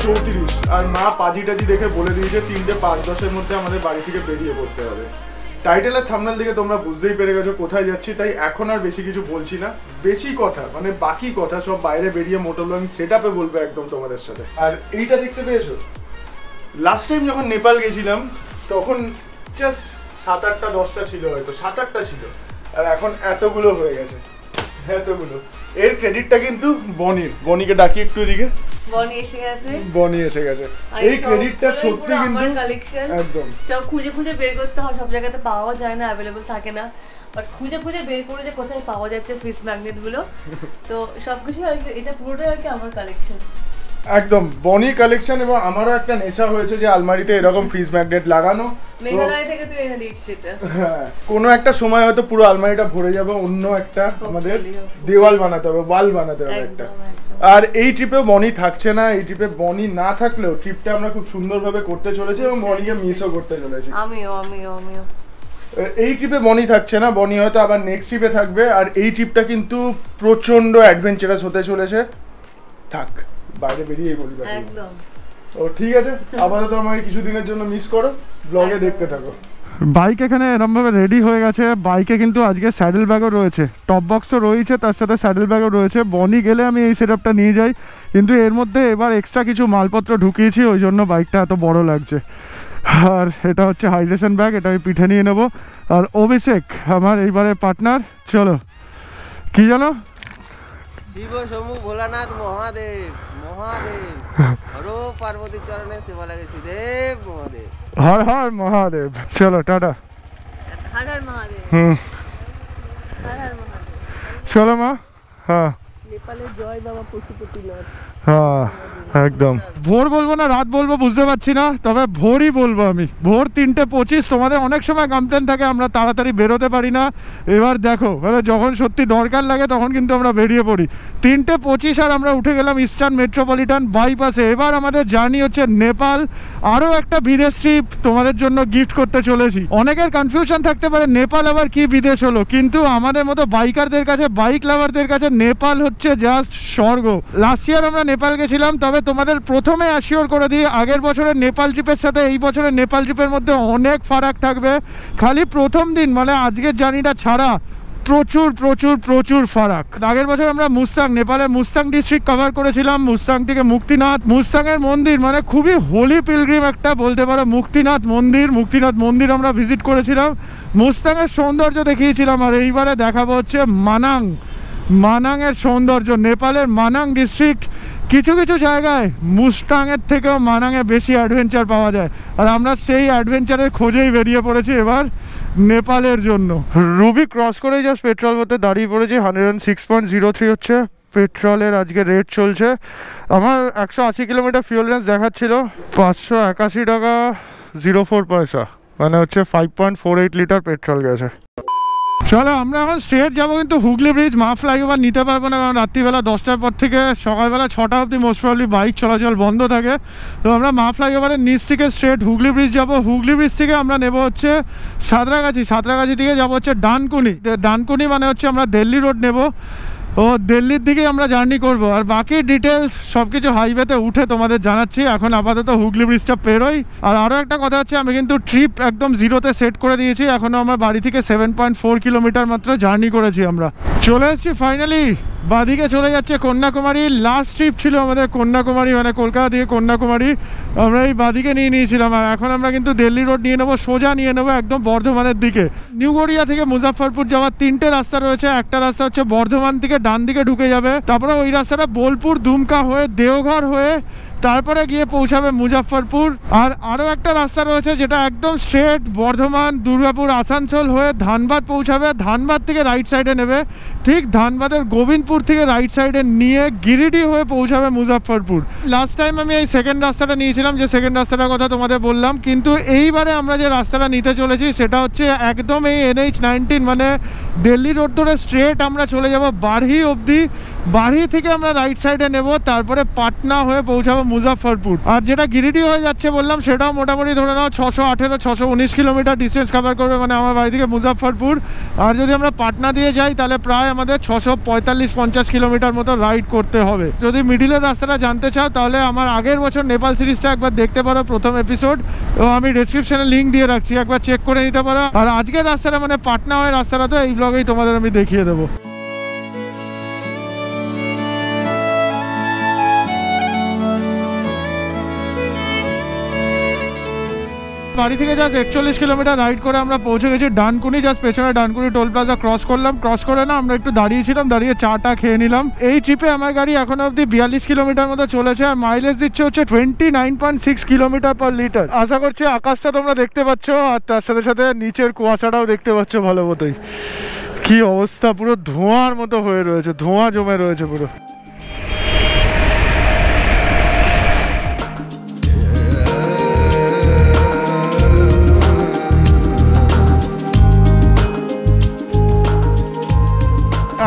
2:34 আর মা পাজি টাজি দেখে বলে দিয়েছে 3:05-10 মধ্যে আমাদের বাড়ি থেকে বেরিয়ে পড়তে হবে। টাইটেল আর থাম্বনেল দেখে তোমরা বুঝতেই পেরে গেছো কোথায় যাচ্ছি, তাই এখন আর বেশি কিছু বলছি না। বেশি কথা মানে বাকি কথা সব বাইরে বেরিয়ে মোটর ব্লগিং সেটআপে বলবো একদম তোমাদের সাথে। আর এইটা দেখতে পেয়েছো, লাস্ট টাইম যখন নেপাল গেছিলাম তখন জাস্ট 7-8টা 10টা ছিল, হয়তো 7-8টা ছিল, আর এখন এতগুলো হয়ে গেছে, এতগুলো। এর ক্রেডিটটা কিন্তু বনির। বনিকে ডাকি একটু এদিকে। বনি এসে গেছে, বনি এসে গেছে। এই ক্রেডিটটা সত্যি কিন্তু কালেকশন একদম সব খুঁজে খুঁজে বের করতে হয়, সব জায়গাতে পাওয়া যায় না, অ্যাভেলেবল থাকে না, বাট খুঁজে খুঁজে বের করে যে কোথায় পাওয়া যাচ্ছে ফ্রিজ ম্যাগনেট গুলো, তো সবকিছু আর কি, এটা পুরোটাই আর কি আমার কালেকশন। একদম বনি কালেকশন। এবং আমারও একটা নেশা হয়েছে যে আলমারিতে এরকম ফ্রিজ ম্যাগনেট লাগানো। মেঘালয় থেকে তুই এনে দিয়েছিস এটা। হ্যাঁ, কোনো একটা সময় হয়তো পুরো আলমারিটা ভরে যাবে, অন্য একটা আমাদের দেওয়াল বানাতে হবে, ওয়াল বানাতে হবে একটা। আর এই ট্রিপে বনি থাকছে না, এই ট্রিপে বনি না থাকলেও ট্রিপটা আমরা খুব সুন্দরভাবে করতে চলেছি এবং বনিকে মিসও করতে চলেছি। আমিও এই ট্রিপে বনি থাকছে না, বনি হয়তো আবার নেক্সট ট্রিপে থাকবে। আর এই ট্রিপটা কিন্তু প্রচন্ড অ্যাডভেঞ্চারাস হতে চলেছে। থাক, বাইরে বেরিয়ে বলি একদম। ও ঠিক আছে, আপাতত আমাকে কিছুদিনের জন্য মিস করো, ব্লগে দেখতে থাকো। বাইক এখানে এরমভাবে রেডি হয়ে গেছে। বাইকে কিন্তু আজকে স্যাডেল ব্যাগও রয়েছে, টপ বক্সও রয়েছে, তার সাথে স্যাডেল ব্যাগও রয়েছে। বনি গেলে আমি এই সেটআপটা নিয়ে যাই, কিন্তু এর মধ্যে এবার এক্সট্রা কিছু মালপত্র ঢুকিয়েছি, ওই জন্য বাইকটা এত বড় লাগছে। আর এটা হচ্ছে হাইড্রেশন ব্যাগ, এটা আমি পিঠে নিয়ে নেবো। আর অভিষেক আমার এইবারে পার্টনার। চলো, কি জানো? শিব শম্ভু ভোলানাথ মহাদেব মহাদেব হর পার্বতী চরণে সেবা লাগেছি দেব মহাদেব হর হর মহাদেব। চলো টাটা। হর হর মহাদেব। হর হর মহাদেব। চলো মা। হ্যাঁ, নেপালের জয় বাবা পশুপতিনাথ। হ্যাঁ একদম। ভোর বলবো না রাত বলবো বুঝতে পারছি না, তবে ভোরই বলবো আমি। ভোর 3:25। তোমাদের অনেক সময় কমপ্লেন থাকে আমরা তাড়াতাড়ি বেরোতে পারি না। এবার দেখো, মানে যখন সত্যি দরকার লাগে তখন কিন্তু আমরা বেরিয়ে পড়ি। 3:25 আর আমরা উঠে গেলাম ইস্টার্ন মেট্রোপলিটন বাইপাসে। এবার আমাদের জার্নি হচ্ছে নেপাল। আরও একটা বিদেশ ট্রিপ তোমাদের জন্য গিফট করতে চলেছি। অনেকের কনফিউশন থাকতে পারে নেপাল আবার কি বিদেশ হলো, কিন্তু আমাদের মতো বাইকারদের কাছে, বাইক লাভারদের কাছে নেপাল হচ্ছে জাস্ট স্বর্গ। লাস্ট ইয়ার আমরা নেপাল গেছিলাম, তবে তোমাদের প্রথমে অ্যাসিওর করে দিই আগের বছরের নেপাল ট্রিপের সাথে এই বছরের নেপাল ট্রিপের মধ্যে অনেক ফারাক থাকবে। খালি প্রথম দিন মানে আজকের জার্নিটা ছাড়া প্রচুর প্রচুর প্রচুর ফারাক। আগের বছর আমরা মুস্তাং, নেপালের মুস্তাং ডিস্ট্রিক্ট কভার করেছিলাম। মুস্তাং থেকে মুক্তিনাথ, মুস্তাংয়ের মন্দির মানে খুবই হোলি পিলগ্রিম একটা বলতে পারো মুক্তিনাথ মন্দির। মুক্তিনাথ মন্দির আমরা ভিজিট করেছিলাম, মুস্তাংয়ের সৌন্দর্য দেখিয়েছিলাম। আর এইবারে দেখাবো হচ্ছে মানাং, মানাংয়ের সৌন্দর্য। নেপালের মানাং ডিস্ট্রিক্ট কিছু কিছু জায়গায় মুস্তাংয়ের থেকেও মানাংয়ে বেশি অ্যাডভেঞ্চার পাওয়া যায়। আর আমরা সেই অ্যাডভেঞ্চারের খোঁজেই বেরিয়ে পড়েছি এবার নেপালের জন্য। রুবি ক্রস করেই জাস্ট পেট্রোল ভরতে দাঁড়িয়ে পড়েছি। 106.03 হচ্ছে পেট্রোলের আজকে রেট চলছে। আমার 180 কিলোমিটার ফিউল রেঞ্জ দেখাচ্ছিল, 581 টাকা 04 পয়সা, মানে হচ্ছে 5.48 লিটার পেট্রোল গেছে। চলো আমরা এখন স্ট্রেট যাবো, কিন্তু হুগলি ব্রিজ মা ফ্লাইওভার নিতে পারবো না, কারণ রাত্রিবেলা 10টার পর থেকে সকালবেলা 6টা অবধি মোস্ট প্রবলি বাইক চলাচল বন্ধ থাকে। তো আমরা মা ফ্লাইওভারের নিচ থেকে স্ট্রেট হুগলি ব্রিজ যাবো। হুগলি ব্রিজ থেকে আমরা নেবো হচ্ছে সাঁতরাগাছি, সাঁতরাগাছি থেকে যাবো হচ্ছে ডানকুনি। ডানকুনি মানে হচ্ছে আমরা দিল্লি রোড নেবো, ও দিল্লির দিকে আমরা জার্নি করব। আর বাকি ডিটেলস সব কিছু হাইওয়েতে উঠে তোমাদের জানাচ্ছি। এখন আপাতত হুগলি ব্রিজটা পেরোই। আর আরও একটা কথা হচ্ছে, আমি কিন্তু ট্রিপ একদম জিরোতে সেট করে দিয়েছি। এখনও আমার বাড়ি থেকে 7.4 কিলোমিটার মাত্র জার্নি করেছি। আমরা চলে এসেছি ফাইনালি, বাদিকে চলে যাচ্ছে কন্যাকুমারী। লাস্ট ট্রিপ ছিল আমাদের কন্যাকুমারী, মানে কলকাতা থেকে কন্যাকুমারী আমরা এই বাদিকে নিয়ে নিয়েছিলাম। আর এখন আমরা কিন্তু দিল্লি রোড নিয়ে নেবো, সোজা নিয়ে নেবো একদম বর্ধমানের দিকে। নিউ গড়িয়া থেকে মুজাফফরপুর যাওয়ার 3টে রাস্তা রয়েছে। একটা রাস্তা হচ্ছে বর্ধমান থেকে ডান দিকে ঢুকে যাবে, তারপরে ওই রাস্তাটা বোলপুর দুমকা হয়ে দেওঘর হয়ে তারপরে গিয়ে পৌঁছাবে মুজাফফরপুর। আর আরও একটা রাস্তা রয়েছে যেটা একদম স্ট্রেট বর্ধমান দুর্গাপুর আসানসোল হয়ে ধানবাদ পৌঁছাবে। ধানবাদ থেকে রাইট সাইডে নেবে, ঠিক ধানবাদের গোবিন্দপুর থেকে রাইট সাইডে নিয়ে গিরিডি হয়ে পৌঁছাবে মুজাফফরপুর। লাস্ট টাইম আমি এই সেকেন্ড রাস্তাটা নিয়েছিলাম, যে সেকেন্ড রাস্তাটার কথা তোমাদের বললাম, কিন্তু এইবারে আমরা যে রাস্তাটা নিতে চলেছি সেটা হচ্ছে একদম এই NH-19 মানে দিল্লি রোড ধরে স্ট্রেট আমরা চলে যাব বারহি অবধি। বারহি থেকে আমরা রাইট সাইডে নেব, তারপরে পাটনা হয়ে পৌঁছাবো মুজাফফরপুর। আর যেটা গিরিডি হয়ে যাচ্ছে বললাম সেটাও মোটামুটি ধরে নাও 618 619 কিলোমিটার ডিস্টেন্স কভার করবে, মানে আমার বাড়ি থেকে মুজাফফরপুর। আর যদি আমরা পাটনা দিয়ে যাই তাহলে প্রায় আমাদের 645-50 কিলোমিটার মতো রাইড করতে হবে। যদি মিডিলের রাস্তাটা জানতে চাও তাহলে আমার আগের বছর নেপাল সিরিজটা একবার দেখতে পারো, প্রথম এপিসোড, তো আমি ডেসক্রিপশনে লিঙ্ক দিয়ে রাখছি, একবার চেক করে নিতে পারো। আর আজকের রাস্তাটা মানে পাটনা হয়ে রাস্তাটা তো এই ব্লগেই তোমাদের আমি দেখিয়ে দেবো। বাড়ি থেকে জাস্ট 41 কিলোমিটার রাইড করে আমরা পৌঁছে গেছি ডানকুনি। জাস্ট পেছনে ডানকুনি টোল প্লাজা ক্রস করলাম, ক্রস করে না আমরা একটু দাঁড়িয়েছিলাম, দাঁড়িয়ে চাটা খেয়ে নিলাম। এই ট্রিপে আমার গাড়ি এখনো অবধি 42 কিলোমিটার মতো চলেছে আর মাইলেজ দিচ্ছে হচ্ছে 29.6 কিলোমিটার পার লিটার। আশা করছি আকাশটা তোমরা দেখতে পাচ্ছ আর তার সাথে সাথে নিচের কুয়াশাটাও দেখতে পাচ্ছ ভালো মতোই। কি অবস্থা, পুরো ধোঁয়ার মতো হয়ে রয়েছে, ধোঁয়া জমে রয়েছে পুরো।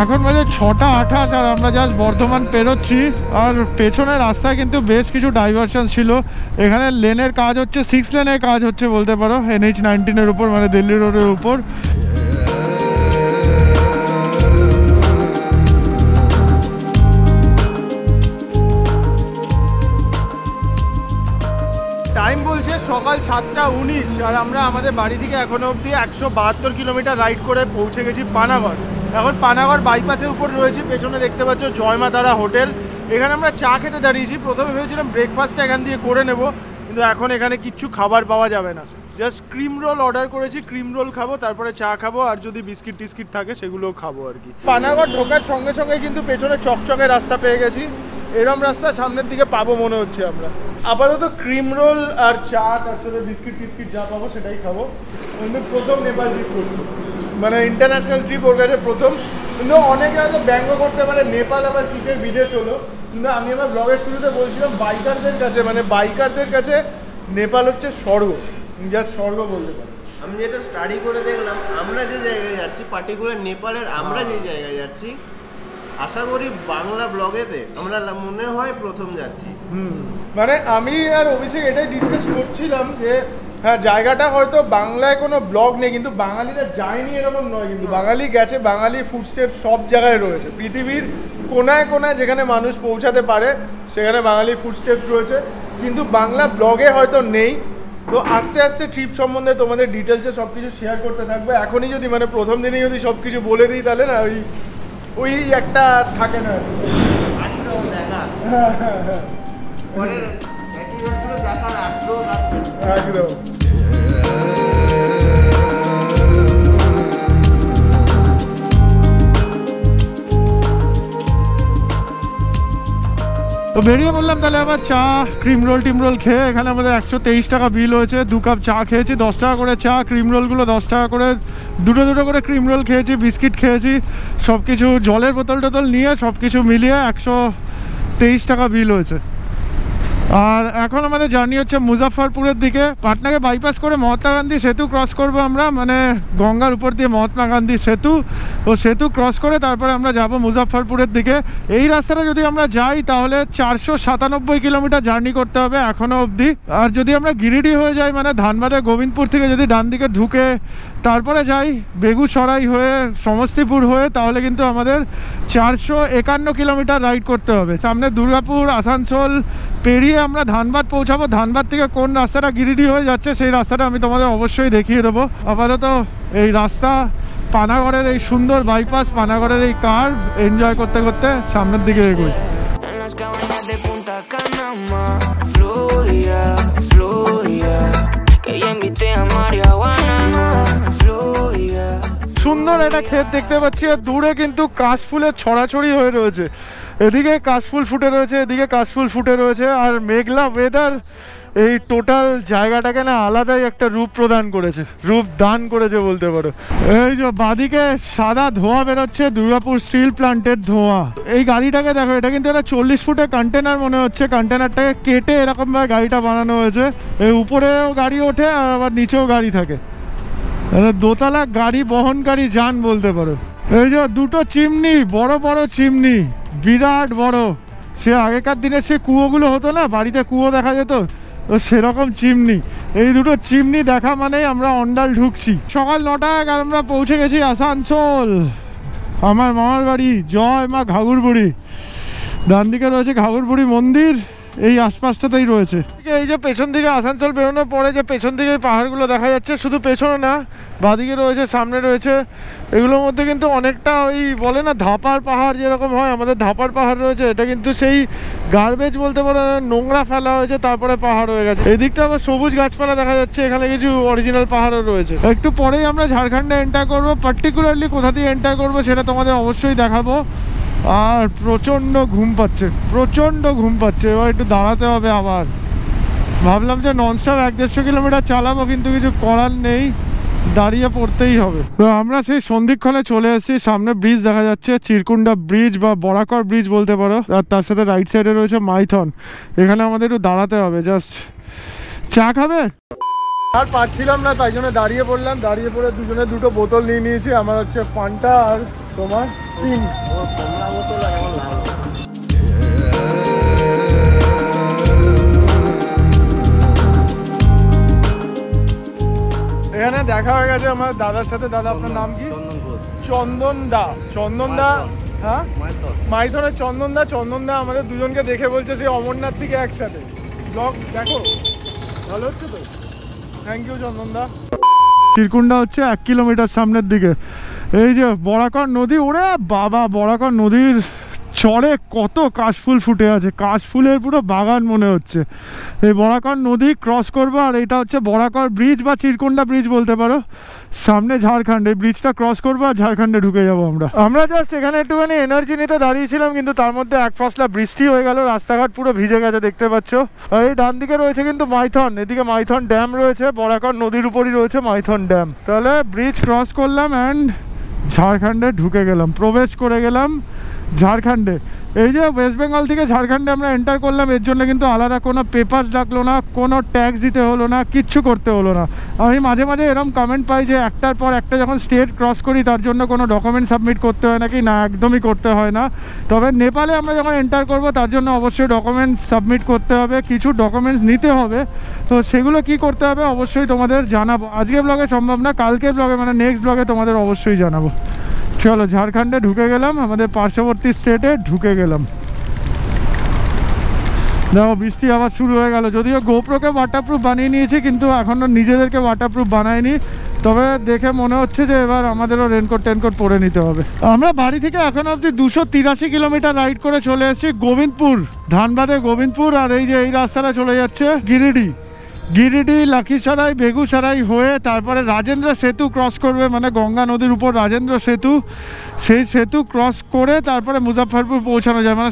এখন বাজে 6:28 আর আমরা জাস্ট বর্ধমান পেরোচ্ছি। আর পেছনের রাস্তায় কিন্তু বেশ কিছু ডাইভারশন ছিল। এখানে লেনের কাজ হচ্ছে, 6 লেনের কাজ হচ্ছে বলতে পারো, NH-19 উপর, মানে দিল্লি রোডের উপর। টাইম বলছে সকাল 7:19 আর আমরা আমাদের বাড়ি থেকে এখনো অবধি 172 কিলোমিটার রাইড করে পৌঁছে গেছি পানাগড়। এখন পানাগড় বাইপাসের উপর রয়েছে, পেছনে দেখতে পাচ্ছ জয়মা তারা হোটেল। এখানে আমরা চা খেতে দাঁড়িয়েছি। প্রথমে ভেবেছিলাম ব্রেকফাস্টটা এখান দিয়ে করে নেব, কিন্তু এখন এখানে কিচ্ছু খাবার পাওয়া যাবে না। জাস্ট ক্রিম রোল অর্ডার করেছি, ক্রিম রোল খাবো, তারপরে চা খাবো, আর যদি বিস্কিট টিস্কিট থাকে সেগুলোও খাবো আর কি। পানাগড় ঢোকার সঙ্গে সঙ্গে কিন্তু পেছনে চকচকে রাস্তা পেয়ে গেছি। এরম রাস্তা সামনের দিকে পাবো মনে হচ্ছে আমরা। আপাতত ক্রিম রোল আর চা, তার সাথে বিস্কিট টিস্কিট যা পাবো সেটাই খাবো। কিন্তু প্রথম নেপাল ট্রিপ করছি, মানে ইন্টারন্যাশনাল ট্রিপ ওর কাছে প্রথম। কিন্তু অনেকে হয়তো ব্যঙ্গ করতে পারে নেপাল আবার কিসের বিদেশ হলো, কিন্তু আমি আমার ব্লগের শুরুতে বলছিলাম বাইকারদের কাছে, মানে বাইকারদের কাছে নেপাল হচ্ছে স্বর্গ, জাস্ট স্বর্গ বলতে পারি। আমি যেটা স্টাডি করে দেখলাম, আমরা যে জায়গায় যাচ্ছি পার্টিকুলার নেপালের, আমরা যে জায়গায় যাচ্ছি আশা করি বাংলা ব্লগেতে আমরা মনে হয় প্রথম যাচ্ছি। মানে আমি আর অভিষেক এটাই ডিসকাস করছিলাম যে হ্যাঁ জায়গাটা হয়তো বাংলায় কোনো ব্লগ নেই, কিন্তু বাঙালিরা যায়নি এরকম নয়, কিন্তু বাঙালি গেছে, বাঙালি ফুটস্টেপ সব জায়গায় রয়েছে। পৃথিবীর কোনায় কোনায় যেখানে মানুষ পৌঁছাতে পারে সেখানে বাঙালি ফুটস্টেপ রয়েছে, কিন্তু বাংলা ব্লগে হয়তো নেই। তো আস্তে আস্তে ট্রিপ সম্বন্ধে তোমাদের ডিটেলসে সব কিছু শেয়ার করতে থাকবে। এখনই যদি মানে প্রথম দিনেই যদি সব কিছু বলে দিই তাহলে না ওই একটা থাকে না আগ্রহ দেখা, পরের এপিসোডগুলো দেখার আগ্রহ লাগবে একদম। তো বেরিয়ে বললাম তাহলে আবার চা ক্রিম রোল টিম রোল খেয়ে। এখানে আমাদের 123 টাকা বিল হয়েছে, 2 কাপ চা খেয়েছি, 10 টাকা করে চা, ক্রিম রোলগুলো 10 টাকা করে, দুটো করে ক্রিম রোল খেয়েছি, বিস্কিট খেয়েছি, সব কিছু জলের বোতল টোতল নিয়ে সব কিছু মিলিয়ে 123 টাকা বিল হয়েছে। আর এখন আমাদের জার্নি হচ্ছে মুজাফফরপুরের দিকে। পাটনাকে বাইপাস করে মহাত্মা গান্ধী সেতু ক্রস করব আমরা, মানে গঙ্গার উপর দিয়ে মহাত্মা গান্ধী সেতু, ও সেতু ক্রস করে তারপরে আমরা যাব মুজাফফরপুরের দিকে। এই রাস্তাটা যদি আমরা যাই তাহলে 497 কিলোমিটার জার্নি করতে হবে এখনও অবধি। আর যদি আমরা গিরিডি হয়ে যাই, মানে ধানবাদের গোবিন্দপুর থেকে যদি ডান দিকে ঢুকে তারপরে যাই বেগুসরাই হয়ে সমস্তিপুর হয়ে, তাহলে কিন্তু আমাদের 451 কিলোমিটার রাইড করতে হবে। সামনে দুর্গাপুর আসানসোল পেরিয়ে আমরা ধানবাদ পৌঁছাবো। ধানবাদ থেকে কোন রাস্তাটা গিরিডি হয়ে যাচ্ছে সেই রাস্তাটা আমি তোমাদের অবশ্যই দেখিয়ে দেবো। আপাতত এই রাস্তা, পানাগড়ের এই সুন্দর বাইপাস, পানাগড়ের এই কার্ভ এনজয় করতে করতে সামনের দিকে এগোই। সুন্দর একটা ক্ষেত দেখতে পাচ্ছি, আর দূরে কিন্তু কাশফুলের ছড়াছড়ি হয়ে রয়েছে। এদিকে কাশফুল ফুটে রয়েছে, এদিকে কাশফুল ফুটে রয়েছে, আর মেঘলা ওয়েদার এই টোটাল জায়গাটাকে না আলাদাই একটা রূপ প্রদান করেছে, রূপ দান করেছে বলতে পারো। এই যে বাদিকে সাদা ধোঁয়া বেরোচ্ছে, দুর্গাপুর স্টিল প্লান্টের ধোঁয়া। এই গাড়িটাকে দেখো, এটা কিন্তু একটা 40 ফুটের কন্টেনার মনে হচ্ছে। কন্টেনারটাকে কেটে এরকমভাবে গাড়িটা বানানো হয়েছে। এই উপরেও গাড়ি ওঠে আর আবার নিচেও গাড়ি থাকে, দোতলা গাড়ি বহনকারী যান বলতে পারো। এই যে দুটো চিমনি, বড় বড় চিমনি, বিরাট বড়, সে আগেকার দিনের সে কুয়োগুলো হতো না, বাড়িতে কুয়ো দেখা যেত, তো সেরকম চিমনি। এই দুটো চিমনি দেখা মানেই আমরা অন্ডাল ঢুকছি। সকাল 9টা আর আমরা পৌঁছে গেছি আসানসোল, আমার মামার বাড়ি। জয় মা ঘাঘরবুড়ি। ডান দিকে রয়েছে ঘাঘরবুড়ি মন্দির, এই আশপাশটাতেই রয়েছে। এই যে পেছন দিকে আসানসোল বেরোনোর পরে যে পেছন দিকে পাহাড়গুলো দেখা যাচ্ছে, শুধু পেছনে না, বাঁদিকে রয়েছে, সামনে রয়েছে, এগুলোর মধ্যে কিন্তু অনেকটা ওই বলে না ধাপার পাহাড় যেরকম হয়, আমাদের ধাপার পাহাড় রয়েছে। এটা কিন্তু সেই গার্বেজ বলতে পারো, নোংরা ফেলা হয়েছে তারপরে পাহাড় হয়ে গেছে। এদিকটা আবার সবুজ গাছপালা দেখা যাচ্ছে, এখানে কিছু অরিজিনাল পাহাড়ও রয়েছে। একটু পরেই আমরা ঝাড়খণ্ডে এন্টার করবো, পার্টিকুলারলি কোথা দিয়ে এন্টার করবো সেটা তোমাদের অবশ্যই দেখাবো। আর প্রচণ্ড ঘুম পাচ্ছে, প্রচণ্ড ঘুম পাচ্ছে। এবার একটু দাঁড়াতে হবে আবার। ভাবলাম যে ননস্টপ 1-150 কিলোমিটার চালাবো, কিন্তু কিছু করার নেই, দাঁড়িয়ে পড়তেই হবে। তো আমরা সেই সন্ধিক্ষণে চলে এসেছি। সামনে ব্রিজ দেখা যাচ্ছে, চিরকুন্ডা ব্রিজ বা বরাকর ব্রিজ বলতে পারো। আর তার সাথে রাইট সাইডে রয়েছে মাইথন। এখানে আমাদের একটু দাঁড়াতে হবে, জাস্ট চা খাবে। আর পাচ্ছিলাম না, তাই জন্য দাঁড়িয়ে পড়লাম। দাঁড়িয়ে পড়ে দুজনে দুটো বোতল নিয়ে নিয়েছি। আমার হচ্ছে ফান্টা আর তোমার স্টিং। কমলা বোতল আর আমার লাল। এখানে দেখা হয়ে গেছে আমার দাদার সাথে। দাদা আপনার নাম কি? চন্দন দা। চন্দন দা, হ্যাঁ মাইথনের চন্দন দা। চন্দন দা আমাদের দুজনকে দেখে বলছে সে অমরনাথ থেকে একসাথে। ব্লগ দেখো, ভালো হচ্ছে তো? থ্যাংক ইউ চন্দন দা। চিরকুন্ডা হচ্ছে 1 কিলোমিটার সামনের দিকে। এই যে বরাকর নদী, ওরে বাবা, বরাকর নদীর চরে কত কাশফুল ফুটে আছে, কাশফুলের পুরো বাগান মনে হচ্ছে। এই বরাকর নদী ক্রস করবো, আর এটা হচ্ছে বরাকর ব্রিজ বা চিরকুন্ডা ব্রিজ বলতে পারো। সামনে ঝাড়খণ্ড, এই ব্রিজটা ক্রস করবো আর ঝাড়খণ্ডে ঢুকে যাবো আমরা জাস্ট এখানে একটুখানি এনার্জি নিতে দাঁড়িয়েছিলাম, কিন্তু তার মধ্যে এক ফসলা বৃষ্টি হয়ে গেল, রাস্তাঘাট পুরো ভিজে গেছে দেখতে পাচ্ছ। আর এই ডান দিকে রয়েছে কিন্তু মাইথন, এদিকে মাইথন ড্যাম রয়েছে, বরাকর নদীর উপরই রয়েছে মাইথন ড্যাম। তাহলে ব্রিজ ক্রস করলাম অ্যান্ড ঝাড়খণ্ডে ঢুকে গেলাম, প্রবেশ করে গেলাম ঝাড়খণ্ডে। এই যে ওয়েস্ট বেঙ্গল থেকে ঝাড়খণ্ডে আমরা এন্টার করলাম, এর জন্য কিন্তু আলাদা কোনো পেপারস লাগলো না, কোনো ট্যাক্স দিতে হলো না, কিচ্ছু করতে হলো না। আমি মাঝে মাঝে এরকম কমেন্ট পাই যে একটার পর একটা যখন স্টেট ক্রস করি তার জন্য কোনো ডকুমেন্ট সাবমিট করতে হয় নাকি। না, একদমই করতে হয় না। তবে নেপালে আমরা যখন এন্টার করব তার জন্য অবশ্যই ডকুমেন্টস সাবমিট করতে হবে, কিছু ডকুমেন্টস নিতে হবে। তো সেগুলো কি করতে হবে অবশ্যই তোমাদের জানাবো। আজকে ব্লগে সম্ভব না, কালকের ব্লগে মানে নেক্সট ব্লগে তোমাদের অবশ্যই জানাবো। চলো ঝাড়খণ্ডে ঢুকে গেলাম, আমাদের পার্শ্ববর্তী স্টেটে ঢুকে গেলাম। দেখো বৃষ্টি আবার শুরু হয়ে গেল। যদিও গোপ্রোকে ওয়াটারপ্রুফ বানিয়ে নিয়েছি, কিন্তু এখনও নিজেদেরকে ওয়াটারপ্রুফ বানায়নি। তবে দেখে মনে হচ্ছে যে এবার আমাদেরও রেনকোট টেনকোট পরে নিতে হবে। আমরা বাড়ি থেকে এখন অবধি 283 কিলোমিটার রাইড করে চলে এসেছি গোবিন্দপুর, ধানবাদে গোবিন্দপুর। আর এই যে এই রাস্তাটা চলে যাচ্ছে গিরিডি, লাখিসারাই, বেগুসারাই হয়ে তারপরে রাজেন্দ্র সেতু ক্রস করবে, মানে গঙ্গা নদীর উপর রাজেন্দ্র সেতু। সেই সেতু ক্রস করে তারপরে মুজাফফরপুর পৌঁছানো যায়, মানে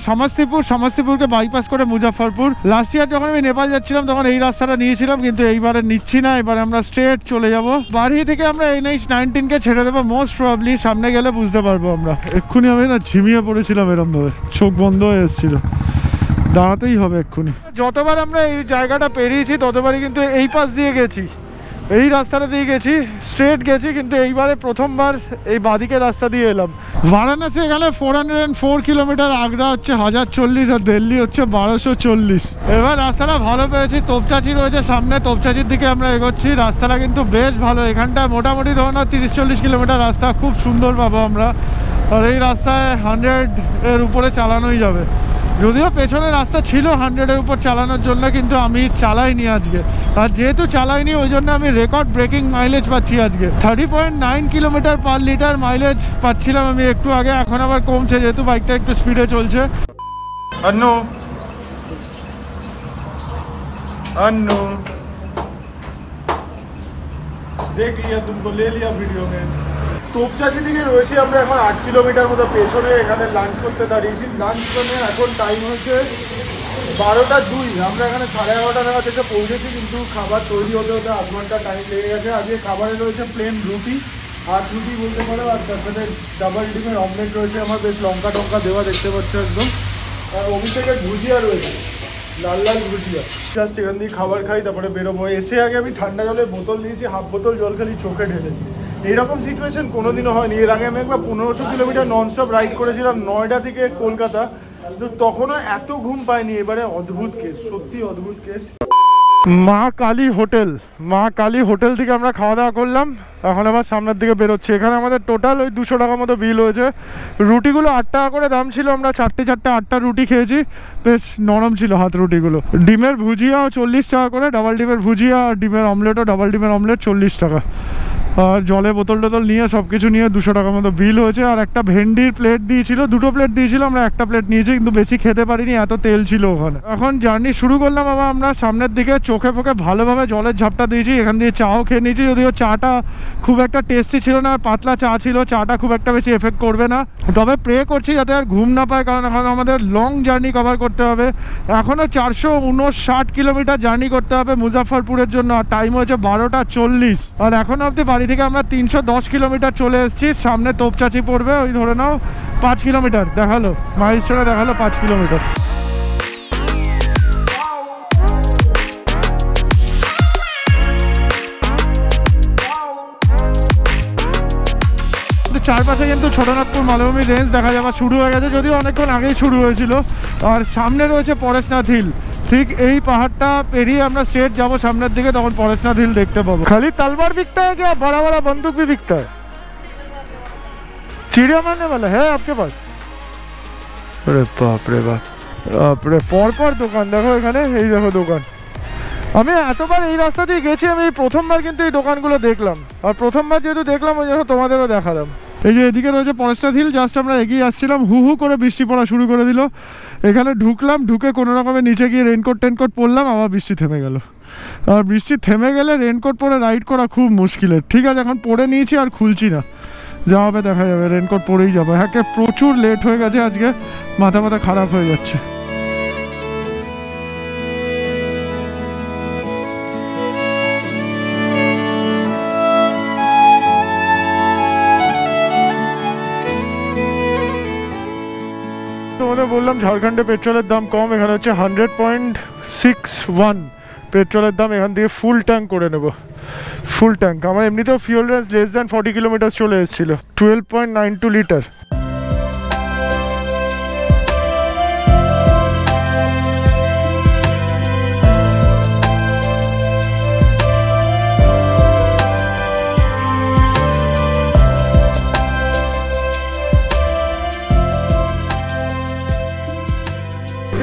সমস্তিপুরকে বাইপাস করে মুজাফফরপুর। লাস্ট ইয়ার যখন আমি নেপাল যাচ্ছিলাম তখন এই রাস্তাটা নিয়েছিলাম, কিন্তু এইবারে নিচ্ছি না, এবারে আমরা স্ট্রেট চলে যাব। বাড়ি থেকে আমরা NH-19কে ছেড়ে দেবো মোস্ট প্রবাবলি, সামনে গেলে বুঝতে পারবো আমরা। এক্ষুনি আমি না ঝিমিয়ে পড়েছিলাম এরমভাবে, চোখ বন্ধ হয়ে এসেছিল, দাঁড়াতেই হবে এক্ষুনি। যতবার আমরা এই জায়গাটা পেরিয়েছি ততবারই কিন্তু এই পাশ দিয়ে গেছি, এই রাস্তাটা দিয়ে গেছি, স্ট্রেট গেছি, কিন্তু এইবারে প্রথমবার এই বাঁদিকে রাস্তা দিয়ে এলাম। বারাণসী এখানে 404 কিলোমিটার, আগ্রা হচ্ছে 1040, আর দিল্লি হচ্ছে 1240। এবার রাস্তাটা ভালো পেয়েছি, তোপচাচি রয়েছে সামনে, তোপচাচির দিকে আমরা এগোচ্ছি। রাস্তাটা কিন্তু বেশ ভালো, এখানটা মোটামুটি ধরুন 30-40 কিলোমিটার রাস্তা, খুব সুন্দর পাবো আমরা। আর এই রাস্তায় 100-এর উপরে চালানোই যাবে। যদিও পেছনে রাস্তা ছিল 100-এর উপর চালানোর জন্য, কিন্তু আমি চালাইনি আজকে। আর যেহেতু চালাইনি ওই জন্য আমি রেকর্ড ব্রেকিং মাইলেজ পাচ্ছি আজকে। 30.9 কিলোমিটার পার লিটার মাইলেজ পাচ্ছিলাম আমি একটু আগে, এখন আবার কমছে যেহেতু বাইকটা একটু স্পিডে চলছে। अन्नू देख लिया तुमको, ले लिया वीडियो में। তোপচাচি থেকে রয়েছি আমরা এখন 8 কিলোমিটার মতো পেছনে। এখানে লাঞ্চ করতে দাঁড়িয়েছি, লাঞ্চ করে এখন টাইম হচ্ছে 12:02। আমরা এখানে 11:30 নাগাদ এসে পৌঁছেছি, কিন্তু খাবার তৈরি হতে হতে 8 ঘন্টা টাইম লেগে গেছে। আজকে খাবারে রয়েছে প্লেন রুটি, 8 রুটি বলতে পারো, আর তার সাথে ডাবল ডিমের অমলেট রয়েছে। আমার বেশ লঙ্কা টঙ্কা দেওয়া দেখতে পাচ্ছ একদম। আর অভিষেকের ভুজিয়া রয়েছে, লাল লাল ভুজিয়া। জাস্ট এখান দিয়ে খাবার খাই, তারপরে বেরোবো। এসে আগে আমি ঠান্ডা জলের বোতল নিয়েছি, হাফ বোতল জল খালি চোখে ঢেলেছি। এইরকম সিচুয়েশন কোনোদিনও হয়নি। এর আগে আমি একবার 1500 কিলোমিটার ননস্টপ রাইড করেছিলাম নয়ডা থেকে কলকাতা, কিন্তু তখনও এত ঘুম পায়নি, এবারে অদ্ভুত কেস, সত্যি অদ্ভুত কেস। মা কালী হোটেল থেকে আমরা খাওয়া দাওয়া করলাম, এখন আবার সামনের দিকে বেরোচ্ছি। এখানে আমাদের টোটাল ওই 200 টাকা মতো বিল হয়েছে। রুটিগুলো 8 টাকা করে দাম ছিল, আমরা 8টা রুটি খেয়েছি, বেশ নরম ছিল হাত রুটিগুলো। ডিমের ভুজিয়াও 40 টাকা করে, ডাবল ডিমের ভুজিয়া, আর ডিমের অমলেটও, ডাবল ডিমের অমলেট 40 টাকা। আর জলে বোতল টোতল নিয়ে সব কিছু নিয়ে 200 টাকা মতো বিল হয়েছে। আর একটা ভেন্ডির প্লেট দিয়েছিল, 2টো প্লেট দিয়েছিল, আমরা একটা প্লেট নিয়েছি, কিন্তু বেশি খেতে পারিনি, এত তেল ছিল ওখানে। এখন জার্নি শুরু করলাম আবার আমরা সামনের দিকে। চোখে ফোকে ভালোভাবে জলের ঝাপটা দিয়েছি, এখান দিয়ে চাও খেয়ে নিয়েছি, যদিও চাটা খুব একটা টেস্টি ছিল না, পাতলা চা ছিল, চাটা খুব একটা বেশি এফেক্ট করবে না। তবে প্রে করছি যাতে আর ঘুম না পায়, কারণ এখন আমাদের লং জার্নি কভার করতে হবে। এখনও 459 কিলোমিটার জার্নি করতে হবে মুজাফফরপুরের জন্য, আর টাইম হয়েছে 12টা 40। আর এখনও অবধি বাড়ি থেকে আমরা 310 কিলোমিটার চলে এসেছি। সামনে তোপচাচি পড়বে, ওই ধরে নাও 5 কিলোমিটার দেখালো, মাইলস্টোনে দেখালো 5 কিলোমিটার। চারপাশে কিন্তু ছোটনাগপুর মালভূমি রেঞ্জ দেখা যাওয়া শুরু হয়ে গেছে, যদিও অনেকক্ষণ আগেই শুরু হয়েছিল। আর সামনে রয়েছে পরেশনাথ হিল, ঠিক এই পাহাড়টা পেরিয়ে আমরা স্ট্রেট যাবো সামনের দিকে, তখন পরেশনাথ হিল দেখতে পাবো। খালি তলবার बिकता है क्या, बड़ा बड़ा बंदूक भी बिकता है? चिड़िया मारने वाला है आपके पास? अरे बाप रे बाप, বাপরে পরপর দোকান দেখো এখানে, এই দেখো দোকান। আমি এতবার এই রাস্তা দিয়ে গেছি, আমি প্রথমবার কিন্তু এই দোকানগুলো দেখলাম, আর প্রথমবার যেহেতু দেখলাম ওই জন্য তোমাদেরও দেখালাম। এই যে এদিকে রয়েছে পরেশনাথ হিল, জাস্ট আমরা এগিয়ে আসছিলাম, হু হু করে বৃষ্টি পড়া শুরু করে দিল। এখানে ঢুকলাম, ঢুকে কোনো রকমে নিচে গিয়ে রেনকোট টেনকোট পরলাম, আবার বৃষ্টি থেমে গেল। আর বৃষ্টি থেমে গেলে রেনকোট পরে রাইড করা খুব মুশকিলের। ঠিক আছে, এখন পরে নিয়েছি আর খুলছি না, যা হবে দেখা যাবে, রেনকোট পরেই যাবো। হ্যাঁ, প্রচুর লেট হয়ে গেছে আজকে, মাথা খারাপ হয়ে যাচ্ছে। তোমাদের বললাম ঝাড়খণ্ডে পেট্রোলের দাম কম, এখানে হচ্ছে 100.61 পেট্রোলের দাম। এখান থেকে ফুল ট্যাঙ্ক করে নেব, ফুল ট্যাঙ্ক। আমার এমনিতেও fuel range less than 40 kilometre চলে এসেছিল, 12.92 লিটার।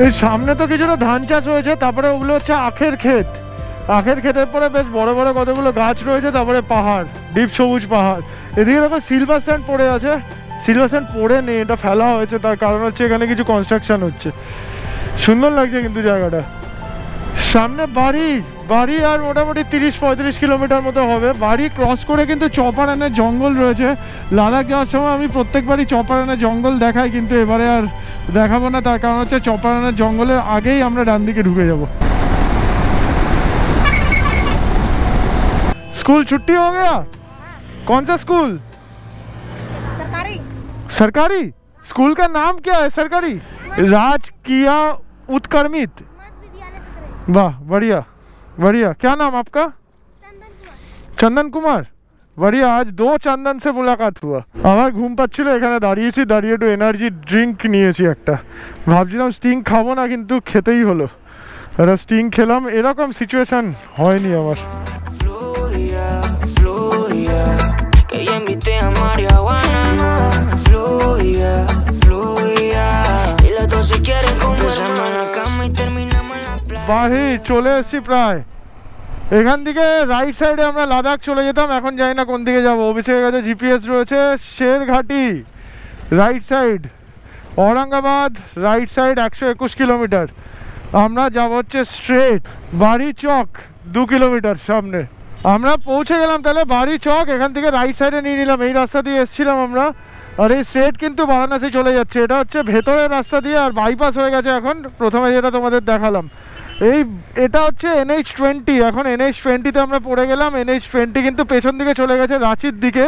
এই সামনে তো কিছুটা ধান চাষ হয়েছে, তারপরে ওগুলো হচ্ছে আখের ক্ষেত। আখের ক্ষেতের পরে বেশ বড় বড় কতগুলো গাছ রয়েছে, তারপরে পাহাড়, ডিপ সবুজ পাহাড়। এদিকে দেখো সিলভার স্যান্ড পড়ে আছে, সিলভার স্যান্ড পড়ে নেই, এটা ফেলা হয়েছে, তার কারণ হচ্ছে এখানে কিছু কনস্ট্রাকশন হচ্ছে। সুন্দর লাগছে কিন্তু জায়গাটা। সামনে বাড়ি আর মোটামুটি 30-35 কিলোমিটার মতো হবে। বাড়ি ক্রস করে কিন্তু চপারানের জঙ্গল রয়েছে। লাদাখ যাওয়ার সময় আমি প্রত্যেকবারই চপারানের জঙ্গল দেখাই, কিন্তু এবারে আর দেখাবো না, তার কারণ হচ্ছে চপারানের জঙ্গলের আগেই আমরা ডান দিকে ঢুকে যাব। स्कूल छुट्टी हो गया? कौन सा स्कूल? सरकारी। स्कूल का नाम क्या है? सरकारी राजकीय उत्क्रमित। वाह, बढ़िया बढ़िया। क्या नाम आपका? चंदन कुमार। बढ़िया, आज 2 चंदन से मुलाकात हुआ। আমার ঘুম পাচ্ছিল, এখানে দাঁড়িয়েছি, দাঁড়িয়ে একটু এনার্জি ড্রিঙ্ক নিয়েছি একটা। ভাবছিলাম স্টিং খাবো না, কিন্তু খেতেই হলো। একটা স্টিং খেলাম, এরকম সিচুয়েশন হয়নি আমার। বাড়ি চলে এসেছি প্রায়। এখান থেকে রাইট সাইডে আমরা লাদাখ চলে যেতাম, এখন জানি না কোন দিকে যাবো। অফিসের কাছে জিপিএস রয়েছে, Sherghati right side, Aurangabad right side 121 kilometre. আমরা যাব হচ্ছে স্ট্রেট বাড়ি চক, 2 কিলোমিটার সামনে। আমরা পৌঁছে গেলাম তাহলে বাড়ি চক। এখান থেকে রাইট সাইডে নিয়ে নিলাম, এই রাস্তা দিয়ে এসেছিলাম আমরা। আর এই স্ট্রেট কিন্তু বারাণসী চলে যাচ্ছে। এটা হচ্ছে ভেতরের রাস্তা দিয়ে, আর বাইপাস হয়ে গেছে এখন। প্রথমে যেটা তোমাদের দেখালাম, এটা হচ্ছে NH20। এখন NH20তে আমরা পড়ে গেলাম। NH20 কিন্তু পেছন দিকে চলে গেছে রাঁচির দিকে,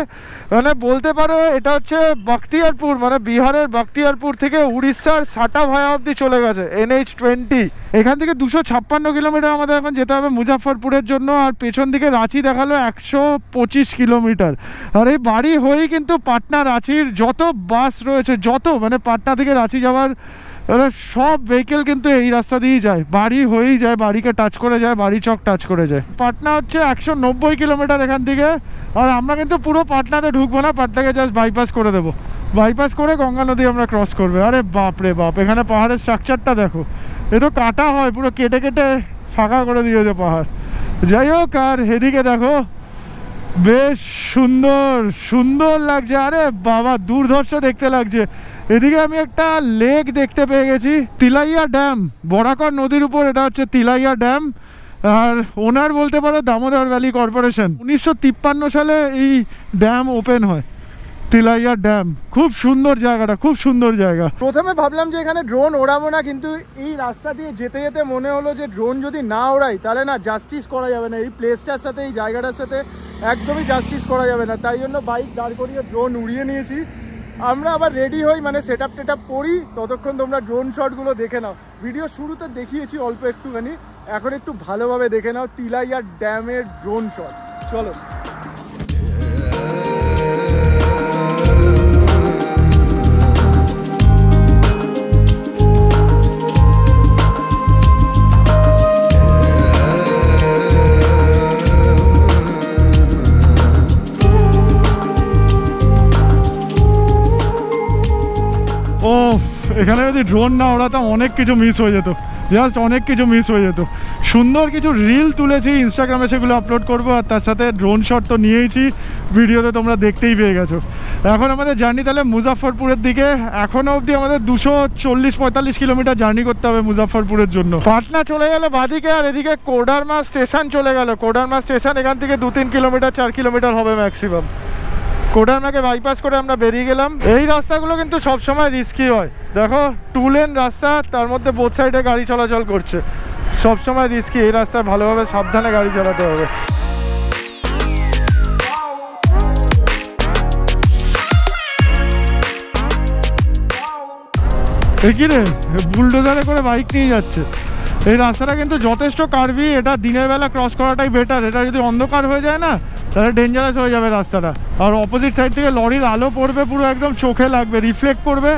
মানে বলতে পারো এটা হচ্ছে বখতিয়ারপুর, মানে বিহারের বখতিয়ারপুর থেকে উড়িষ্যার সাটা ভায়া অবধি চলে গেছে NH20। এখান থেকে 256 কিলোমিটার আমাদের এখন যেতে হবে মুজাফফরপুরের জন্য। আর পেছন দিকে রাঁচি দেখালো 125 কিলোমিটার। আর এই বাড়ি হয়েই কিন্তু পাটনা রাঁচির যত বাস রয়েছে, যত মানে পাটনা থেকে রাঁচি যাওয়ার এবার সব ভেহিকেল কিন্তু এই রাস্তা দিয়েই যায়, বাড়ি হয়েই যায়, বাড়িকে টাচ করে যায়, বাড়ি চক টাচ করে যায়। পাটনা হচ্ছে 190 কিলোমিটার এখান থেকে। আর আমরা কিন্তু পুরো পাটনাতে ঢুকবো না, পাটনাকে জাস্ট বাইপাস করে দেবো। বাইপাস করে গঙ্গা নদী আমরা ক্রস করবে। আরে বাপ রে বাপ, এখানে পাহাড়ের স্ট্রাকচারটা দেখো, এ তো কাটা হয়, পুরো কেটে কেটে ফাঁকা করে দিয়েছে পাহাড়। যাই হোক, আর এদিকে দেখো বেশ সুন্দর সুন্দর লাগছে। আরে বাবা দুর্ধর্ষ দেখতে লাগছে। এদিকে আমি একটা লেক দেখতে পেয়ে গেছি, তিলাইয়া ড্যাম, বরাকর নদীর উপর এটা হচ্ছে তিলাইয়া ড্যাম। আর ওনার বলতে পারো দামোদর ভ্যালি কর্পোরেশন। 1953 সালে এই ড্যাম ওপেন হয়, তিলাইয়া ড্যাম। খুব সুন্দর জায়গাটা, খুব সুন্দর জায়গা। প্রথমে ভাবলাম যে এখানে ড্রোন ওড়াবো না, কিন্তু এই রাস্তা দিয়ে যেতে যেতে মনে হলো যে ড্রোন যদি না ওড়াই তাহলে না জাস্টিস করা যাবে না, এই প্লেসটার সাথে এই জায়গাটার সাথে একদমই জাস্টিস করা যাবে না। তাই জন্য বাইক দাঁড় করিয়ে ড্রোন উড়িয়ে নিয়েছি। আমরা আবার রেডি হই, মানে সেট আপ করি, ততক্ষণ তোমরা ড্রোন শটগুলো দেখে নাও। ভিডিও শুরুতে দেখিয়েছি অল্প একটুখানি, এখন একটু ভালোভাবে দেখে নাও তিলাইয়া ড্যামের ড্রোন শট। চলো। ও, এখানে যদি ড্রোন না ওড়াতাম অনেক কিছু মিস হয়ে যেত, জাস্ট অনেক কিছু মিস হয়ে যেত। সুন্দর কিছু রিল তুলেছি, ইনস্টাগ্রামে সেগুলো আপলোড করবো। আর তার সাথে ড্রোন শট তো নিয়েইছি, ভিডিওতে তোমরা দেখতেই পেয়ে গেছো। এখন আমাদের জার্নি তাহলে মুজাফফরপুরের দিকে। এখনও অবধি আমাদের 240-45 কিলোমিটার জার্নি করতে হবে মুজাফফরপুরের জন্য। পাটনা চলে গেলে বাদিকে, আর এদিকে কোডারমা স্টেশন চলে গেল। কোডারমা স্টেশন এখান থেকে 2-3 কিলোমিটার, 4 কিলোমিটার হবে ম্যাক্সিমাম। কোডারমাকে বাইপাস করে আমরা বেরিয়ে গেলাম। এই রাস্তাগুলো কিন্তু সবসময় রিস্কি হয়। দেখো 2 লেন রাস্তা, তার মধ্যে বোথ সাইডে গাড়ি চলাচল করছে, সবসময় রিস্কি। এই রাস্তায় ভালোভাবে সাবধানে গাড়ি চালাতে হবে। কি রে, বুলডোজারে করে বাইক নিয়ে যাচ্ছে। এই রাস্তাটা কিন্তু যথেষ্ট কার্ভি, এটা দিনের বেলা ক্রস করাটাই বেটার। এটা যদি অন্ধকার হয়ে যায় না তাহলে ডেঞ্জারাস হয়ে যাবে রাস্তাটা। আর অপোজিট সাইড থেকে লরির আলো পড়বে, পুরো একদম চোখে লাগবে, রিফ্লেক্ট করবে,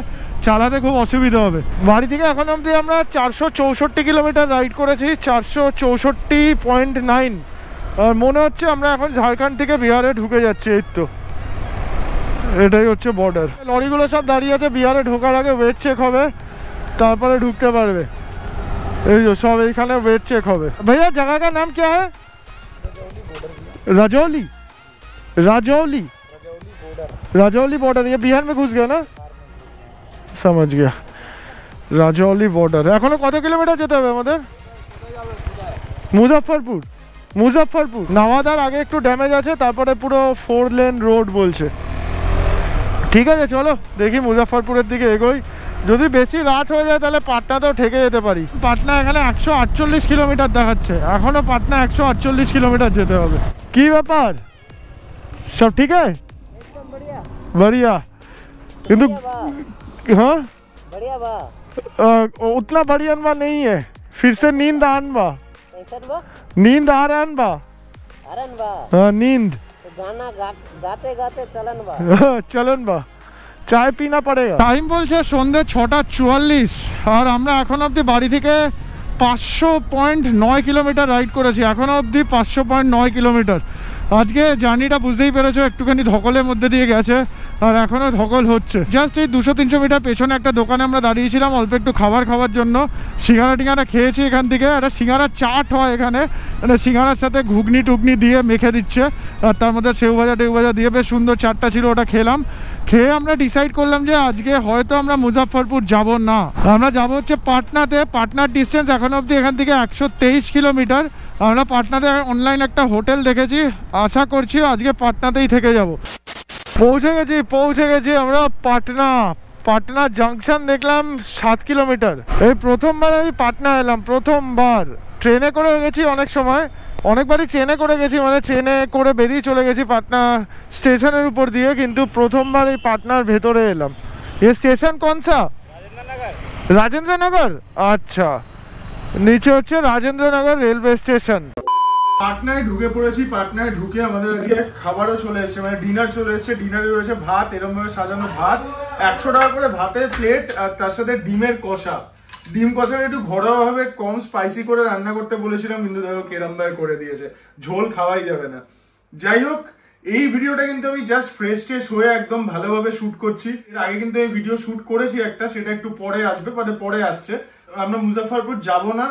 চালাতে খুব অসুবিধা হবে। বাড়ি থেকে এখন অবধি আমরা 464 কিলোমিটার রাইড করেছি, 464.9। আর মনে হচ্ছে আমরা এখন ঝাড়খণ্ড থেকে বিহারে ঢুকে যাচ্ছি। এই তো এটাই হচ্ছে বর্ডার। লরিগুলো সব দাঁড়িয়ে আছে, বিহারে ঢোকার আগে ওয়েট চেক হবে, তারপরে ঢুকতে পারবে। এই সব এইখানে वेट चेक হবে। भैया जगह का नाम क्या है? राजौली। राजौली राजौली बॉर्डर, ये बिहार में घुस गया ना, समझ गया। राजौली बॉर्डर। এখনো কত কিলোমিটার যেতে হবে আমাদের? মুজাফফরপুর। মুজাফফরপুর নওয়াদার আগে একটু ড্যামেজ আছে, তারপরে পুরো 4 লেন রোড বলছে। ঠিক আছে, চলো দেখি মুজাফফরপুরের দিকে এগোই। যদি বেশি রাত হয়ে যায় তাহলে পাটনাতেও ঠেকে যেতে পারি। পাটনা এখানে 148 কিলোমিটার দেখাচ্ছে, এখনো পাটনা 148 কিলোমিটার যেতে হবে। কি ব্যাপার, সব ঠিক আছে? बढ़िया। किंतु हाँ उतना बढ़िया बा नहीं है, फिर से नींद आन बा, नींद आ रहा बा, हाँ नींद, गाना गाते गाते चलन बा, चलन बा, চায় পিনা পড়েগা। টাইম বলছে সন্ধ্যে 6:44, আর আমরা এখন অবধি বাড়ি থেকে 500.9 কিলোমিটার রাইড করেছি। এখনো অবধি 500.9 কিলোমিটার। আজকে জার্নিটা বুঝতেই পেরেছো, একটুখানি ধকলের মধ্যে দিয়ে গেছে, আর এখনও ধকল হচ্ছে। জাস্ট এই 200-300 মিটার পেছনে একটা দোকানে আমরা দাঁড়িয়েছিলাম অল্প একটু খাবার খাওয়ার জন্য। সিঙ্গারা টিঙ্গারা খেয়েছি এখান থেকে। একটা সিঙ্গারা চাট হয় এখানে, মানে সিঙ্গারার সাথে ঘুগনি টুগনি দিয়ে মেখে দিচ্ছে, আর তার মধ্যে সেউ ভাজা টেউ ভাজা দিয়ে বেশ সুন্দর চাটটা ছিল, ওটা খেলাম। খেয়ে আমরা ডিসাইড করলাম যে আজকে হয়তো আমরা মুজাফফরপুর যাব না, আমরা যাব হচ্ছে পাটনাতে। পাটনার ডিস্টেন্স এখন অবধি এখান থেকে 123 কিলোমিটার। আমরা পাটনাতে অনলাইন একটা হোটেল দেখেছি, আশা করছি আজকে পাটনাতেই থেকে যাব। পৌঁছে গেছি আমরা পাটনা। পাটনা জাংশন দেখলাম 7 কিলোমিটার। এই প্রথমবার আমি পাটনা এলাম, প্রথমবার। ট্রেনে করে গেছি অনেক সময়, অনেকবারই ট্রেনে করে গেছি, মানে ট্রেনে করে বেরিয়ে চলে গেছি পাটনা স্টেশনের উপর দিয়ে, কিন্তু প্রথমবার এই পাটনার ভেতরে এলাম। ये স্টেশন কোন সা? রাজেন্দ্রনগর। আচ্ছা, নিচে হচ্ছে রাজেন্দ্রনগর রেলওয়ে স্টেশন। পাটনায় ঢুকে পড়েছি। পাটনায় ঢুকে আমাদের আজকে খাবারও চলে এসেছে, মানে ডিনার চলে এসেছে। ডিনারে রয়েছে ভাত, এরকম ভাবে সাজানো ভাত, 100 টাকা করে ভাতের প্লেট আর তার সাথে ডিমের কষা। ডিম কষাটা একটু ঘরোয়াভাবে কম স্পাইসি করে রান্না করতে বলেছিলাম, কিন্তু দেখো কেরম ভাবে করে দিয়েছে, ঝোল খাওয়াই যাবে না। যাই হোক, এই ভিডিওটা কিন্তু আমি জাস্ট ফ্রেশ ট্রেশ হয়ে একদম ভালোভাবে শুট করছি। এর আগে কিন্তু এই ভিডিও শুট করেছি একটা, সেটা একটু পরে আসবে, মানে পরে আসছে। আমরা মুজাফফরপুর যাব না,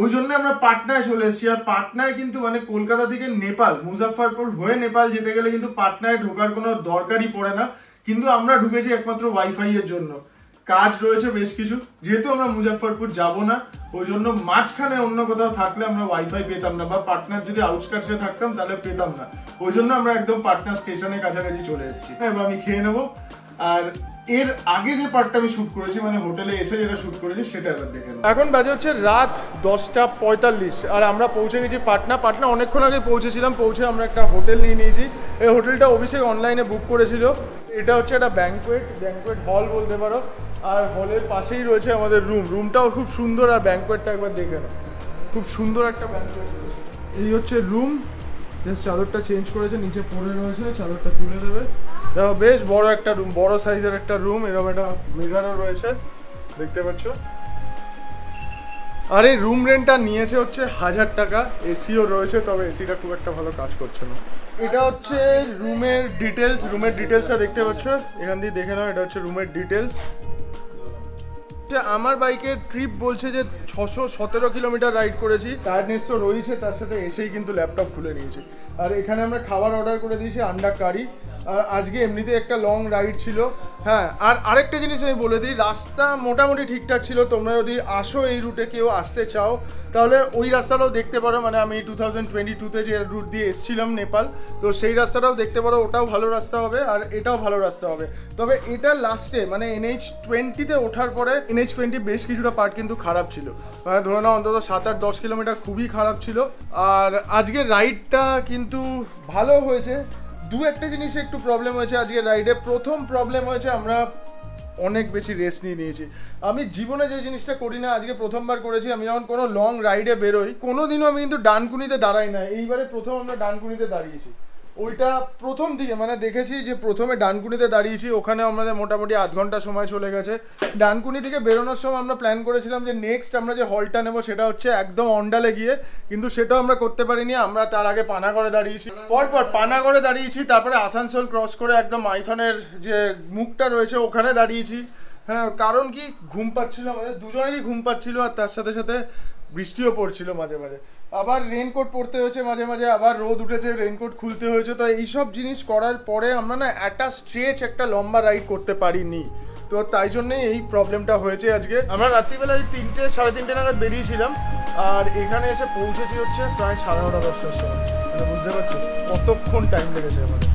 ওই জন্য আমরা পাটনায় চলে এসেছি। আর পাটনায় কিন্তু মানে কলকাতা থেকে নেপাল, মুজাফফরপুর হয়ে নেপাল যেতে গেলে কিন্তু পাটনায় ঢোকার কোনো দরকারই পড়ে না, কিন্তু আমরা ঢুকেছি একমাত্র ওয়াইফাই এর জন্য। কাজ রয়েছে বেশ কিছু, যেহেতু আমরা মুজাফফরপুর যাব না, ওই জন্য মাঝখানে অন্য কোথাও থাকলে আমরা ওয়াইফাই পেতাম না, বা পাটনার যদি আউটস্কার্টসে থাকতাম তাহলে পেতাম না। ওই জন্য আমরা একদম পাটনা স্টেশনের কাছাকাছি চলে এসেছি। এবার আমি খেয়ে নেবো। আর এর আগে যে পার্টটা আমি শুট করেছি, মানে হোটেলে এসে যেটা শুট করেছি, সেটা এবার দেখে নেবো। এখন বাজে হচ্ছে রাত 10:45 আর আমরা পৌঁছে গেছি পাটনা। পাটনা অনেকক্ষণ আগে পৌঁছেছিলাম। পৌঁছে আমরা একটা হোটেল নিয়ে নিয়েছি। এই হোটেলটা অভিষেক অনলাইনে বুক করেছিল। এটা হচ্ছে একটা ব্যাংকুয়েট হল বলতে পারো। আর হলের পাশেই রয়েছে আমাদের রুমটাও খুব সুন্দর। আর ব্যাংকুয়েটটা একবার দেখে নাও, খুব সুন্দর একটা ব্যাংকুয়েট। এই হচ্ছে রুম, জাস্ট চাদরটা চেঞ্জ করেছে, নিচে পড়ে রয়েছে, চাদরটা তুলে দেবে। দেখো বেশ বড় একটা রুম, বড় সাইজের একটা রুম। এরকম একটা মিরারও রয়েছে, দেখতে পাচ্ছ। আর এই রুম রেন্টটা নিয়েছে হচ্ছে 1000 টাকা। এসিও রয়েছে, তবে এসিটা খুব একটা ভালো কাজ করছে না। এটা হচ্ছে রুমের ডিটেলসটা দেখতে পাচ্ছ, এখান দিয়ে দেখে নাও। এটা হচ্ছে রুমের ডিটেলস। আমার বাইকের ট্রিপ বলছে যে 617 কিলোমিটার রাইড করেছি। টায়ার্ডনেস তো রয়েছে, তার সাথে এসেই কিন্তু ল্যাপটপ খুলে নিয়েছি। আর এখানে আমরা খাবার অর্ডার করে দিয়েছি, আন্ডা কারি। আর আজকে এমনিতে একটা লং রাইড ছিল। হ্যাঁ, আর আরেকটা জিনিস আমি বলে দিই, রাস্তা মোটামুটি ঠিকঠাক ছিল। তোমরা যদি আসো এই রুটে, কেউ আসতে চাও, তাহলে ওই রাস্তাটাও দেখতে পারো। মানে আমি 2022-তে যে রুট দিয়ে এসেছিলাম নেপাল, তো সেই রাস্তাটাও দেখতে পারো। ওটাও ভালো রাস্তা হবে, আর এটাও ভালো রাস্তা হবে। তবে এটা লাস্টে মানে NH20-তে ওঠার পরে NH20 বেশ কিছুটা পার্ট কিন্তু খারাপ ছিল। মানে ধরে নাও অন্তত 7-8-10 কিলোমিটার খুবই খারাপ ছিল। আর আজকের রাইডটা কিন্তু ভালো হয়েছে। দু একটা জিনিসে একটু প্রবলেম হয়েছে আজকে রাইডে। প্রথম প্রবলেম হয়েছে, আমরা অনেক বেশি রেস্ট নিয়েছি। আমি জীবনে যে জিনিসটা করি না, আজকে প্রথমবার করেছি। আমি যখন কোনো লং রাইডে বেরোই, কোনোদিনও আমি কিন্তু ডানকুনিতে দাঁড়াই না। এইবারে প্রথম আমরা ডানকুনিতে দাঁড়িয়েছি। ওইটা প্রথম দিকে মানে দেখেছি যে প্রথমে ডানকুনিতে দাঁড়িয়েছি, ওখানে আমাদের মোটামুটি আধ ঘন্টা সময় চলে গেছে। ডানকুনি থেকে বেরোনোর সময় আমরা প্ল্যান করেছিলাম যে নেক্সট আমরা যে হলটা নেবো সেটা হচ্ছে একদম অন্ডালে গিয়ে, কিন্তু সেটাও আমরা করতে পারিনি। আমরা তার আগে পানাগড়ে দাঁড়িয়েছি, পরপর পানাগড়ে দাঁড়িয়েছি, তারপরে আসানসোল ক্রস করে একদম মাইথনের যে মুখটা রয়েছে ওখানে দাঁড়িয়েছি। হ্যাঁ, কারণ কি ঘুম পাচ্ছিল, আমাদের দুজনেরই ঘুম পাচ্ছিল। আর তার সাথে সাথে বৃষ্টিও পড়ছিল মাঝে মাঝে। আবার রেইনকোট পরতে হয়েছে মাঝে মাঝে, আবার রোদ উঠেছে, রেইনকোট খুলতে হয়েছে। তো এইসব জিনিস করার পরে আমরা না একটা লম্বা রাইড করতে পারিনি। তো তাই জন্যই এই প্রবলেমটা হয়েছে আজকে। আমরা রাত্রিবেলায় 3-3:30 নাগাদ বেরিয়েছিলাম, আর এখানে এসে পৌঁছেছি হচ্ছে প্রায় 9:30-10টার সময়। বুঝতে পারছো কতক্ষণ টাইম লেগেছে আমাদের।